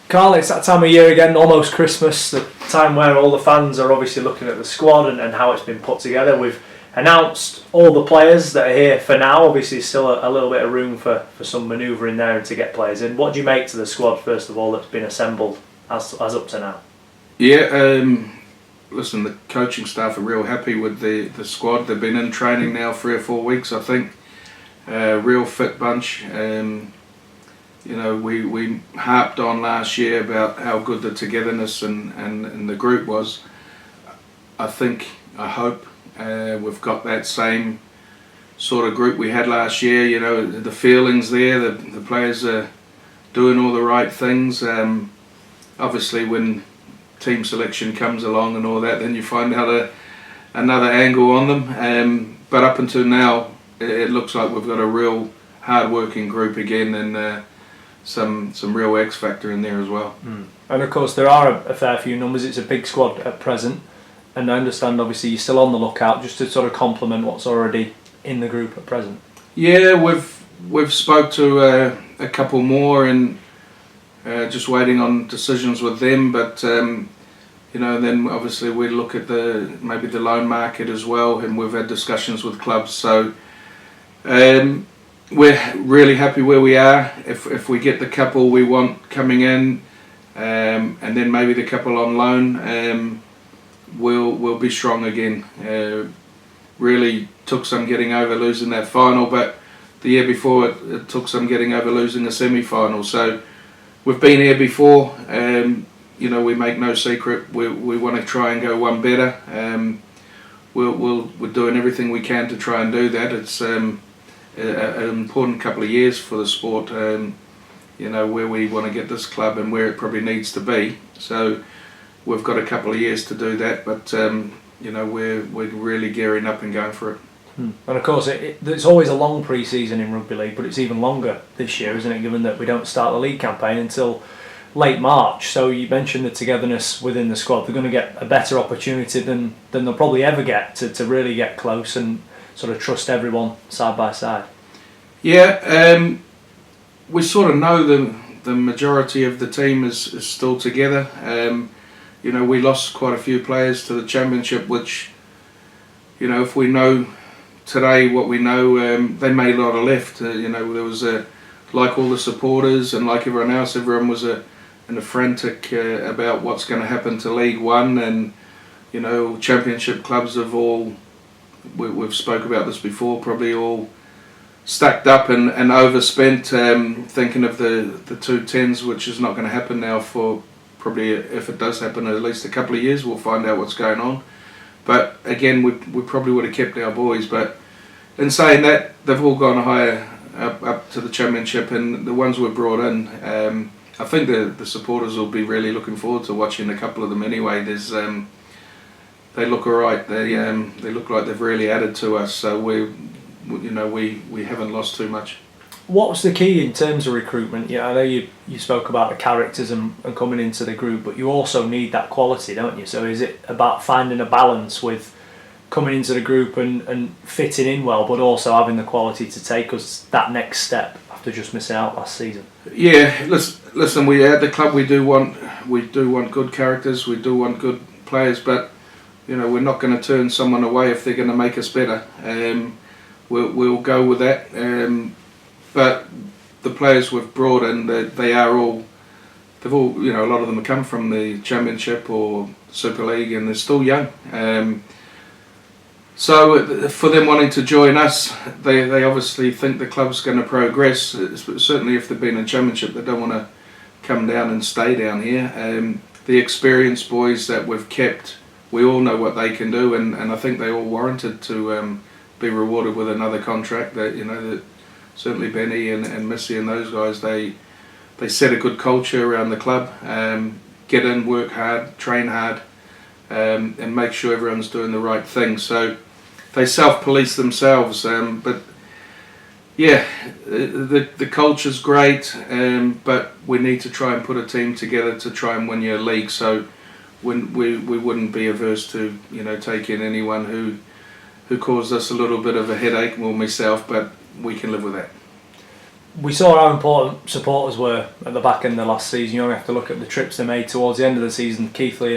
Carl, it's that time of year again, almost Christmas, the time where all the fans are obviously looking at the squad and how it's been put together. We've announced all the players that are here for now. Obviously, still a little bit of room for some manoeuvring there and to get players in. What do you make to the squad, first of all, that's been assembled as up to now? Yeah, listen, the coaching staff are real happy with the squad. They've been in training now 3 or 4 weeks, I think. Real fit bunch. We harped on last year about how good the togetherness and the group was. I hope we've got that same sort of group we had last year. You know, the feelings there, the players are doing all the right things. Obviously when team selection comes along and all that, then you find out another angle on them. But up until now, it looks like we've got a real hard-working group again, and some real X factor in there as well. And of course there are a fair few numbers. It's a big squad at present, and I understand obviously you're still on the lookout just to sort of complement what's already in the group at present. Yeah, we've spoke to a couple more and just waiting on decisions with them, but then obviously we look at maybe the loan market as well, and we've had discussions with clubs. So we're really happy where we are. If we get the couple we want coming in, and then maybe the couple on loan, we'll be strong again. Really took some getting over losing that final, but the year before it took some getting over losing a semi-final. So we've been here before. We make no secret. We want to try and go one better. We're doing everything we can to try and do that. It's an important couple of years for the sport, where we want to get this club and where it probably needs to be. So we've got a couple of years to do that, but we're really gearing up and going for it. And of course it's always a long pre-season in rugby league, but it's even longer this year, isn't it, given that we don't start the league campaign until late March. So you mentioned the togetherness within the squad. They're going to get a better opportunity than they'll probably ever get to really get close and sort of trust everyone side by side. Yeah, we sort of know the majority of the team is still together. We lost quite a few players to the championship, which, if we know today what we know, they may not have left. There was like all the supporters and like everyone else, everyone was in a frantic about what's going to happen to League One, and championship clubs have all, we've spoke about this before, probably all stacked up and overspent, thinking of the 210s, which is not going to happen now for probably, if it does happen, at least a couple of years. We'll find out what's going on. But again, we probably would have kept our boys. But in saying that, they've all gone higher up to the championship, and the ones we've brought in, I think the supporters will be really looking forward to watching a couple of them anyway. They look alright. They look like they've really added to us. So we haven't lost too much. What's the key in terms of recruitment? Yeah, I know you spoke about the characters and coming into the group, but you also need that quality, don't you? So is it about finding a balance with coming into the group and fitting in well, but also having the quality to take us that next step after just missing out last season? Yeah, listen. We at the club we do want good characters. We do want good players, but we're not going to turn someone away if they're going to make us better. We'll go with that. But the players we've brought in, they've all, a lot of them have come from the Championship or Super League, and they're still young. So for them wanting to join us, they obviously think the club's going to progress. Certainly if they've been in Championship, they don't want to come down and stay down here. The experienced boys that we've kept, we all know what they can do, and I think they all warranted to be rewarded with another contract. That certainly Benny and Missy and those guys, they set a good culture around the club. Get in, work hard, train hard, and make sure everyone's doing the right thing. So they self-police themselves. But yeah, the culture's great, but we need to try and put a team together to try and win your league. So we wouldn't be averse to take in anyone who caused us a little bit of a headache, well, myself, but we can live with that. we saw how important supporters were at the back end of the last season. You only have to look at the trips they made towards the end of the season, Keighley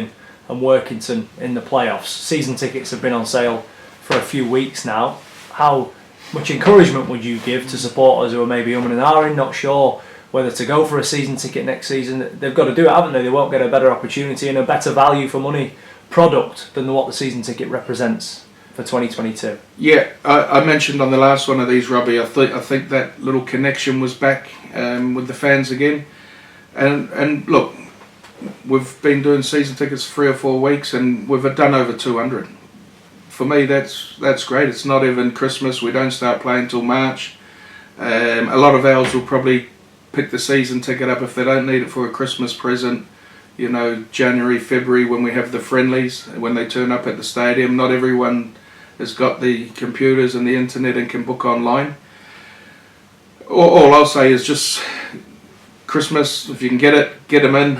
and Workington in the playoffs. Season tickets have been on sale for a few weeks now. How much encouragement would you give to supporters who are maybe umming and ahhing, not sure whether to go for a season ticket next season? They've got to do it, haven't they? They won't get a better opportunity and a better value for money product than what the season ticket represents for 2022. Yeah, I mentioned on the last one of these, Robbie, I think that little connection was back with the fans again. And look, we've been doing season tickets for 3 or 4 weeks and we've done over 200. For me, that's great. It's not even Christmas. We don't start playing till March. A lot of ours will probably pick the season ticket up if they don't need it for a Christmas present. You know, January, February, when we have the friendlies, when they turn up at the stadium. Not everyone has got the computers and the internet and can book online. All I'll say is just Christmas, if you can get it, get them in.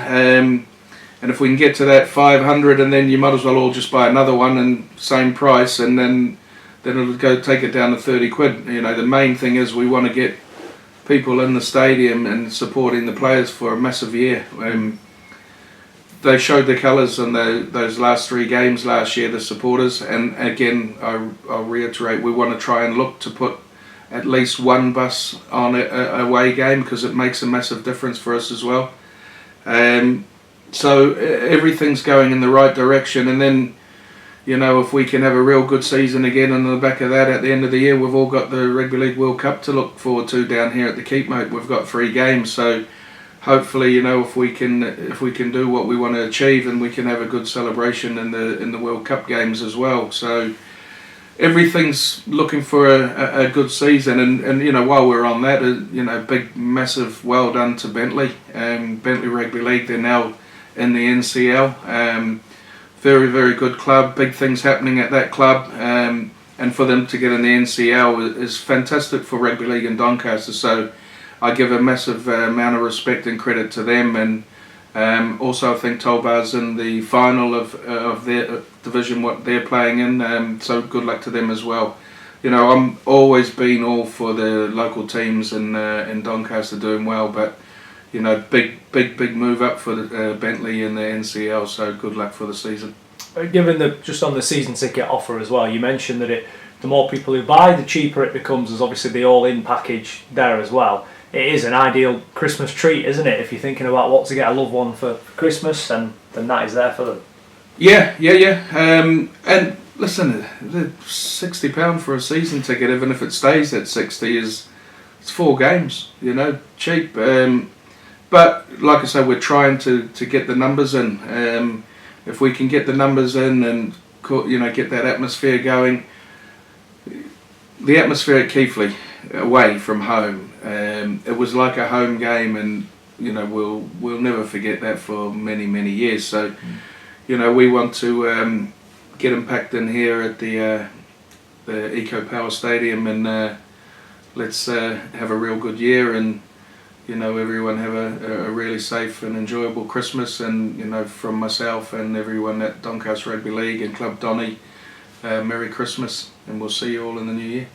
And if we can get to that 500, and then you might as well all just buy another one and same price, and then it'll go take it down to 30 quid. You know, the main thing is we want to get people in the stadium and supporting the players for a massive year. They showed the colours in those last 3 games last year, the supporters, and again, I'll reiterate, we want to try and look to put at least one bus on a away game because it makes a massive difference for us as well. So everything's going in the right direction, and then, you know, if we can have a real good season again, and on the back of that, at the end of the year, we've all got the Rugby League World Cup to look forward to down here at the Keep, mate. We've got 3 games, so hopefully, you know, if we can do what we want to achieve, and we can have a good celebration in the World Cup games as well. So everything's looking for a good season, and you know, while we're on that, you know, big massive well done to Bentley, Bentley Rugby League. They're now in the NCL. Very, very good club. Big things happening at that club, and for them to get in the NCL is fantastic for rugby league in Doncaster. So I give a massive amount of respect and credit to them, and also I think Tolbar's in the final of their division what they're playing in. So good luck to them as well. You know, I'm always been all for the local teams in Doncaster doing well, but you know, big move up for Bentley in the NCL. So good luck for the season. Given just on the season ticket offer as well, you mentioned that the more people who buy, the cheaper it becomes. There's obviously the all-in package there as well. It is an ideal Christmas treat, isn't it? If you're thinking about what to get a loved one for Christmas, then that is there for them. Yeah. And listen, the £60 for a season ticket, even if it stays at 60, it's 4 games. You know, cheap. But like I say, we're trying to get the numbers in. If we can get the numbers in and, you know, get that atmosphere going. The atmosphere at Keighley, away from home, it was like a home game, and you know, we'll never forget that for many years. So, you know, we want to get them packed in here at the Eco Power Stadium, and let's have a real good year, and you know, everyone have a really safe and enjoyable Christmas. And you know, from myself and everyone at Doncaster Rugby League and Club Donny, Merry Christmas, and we'll see you all in the new year.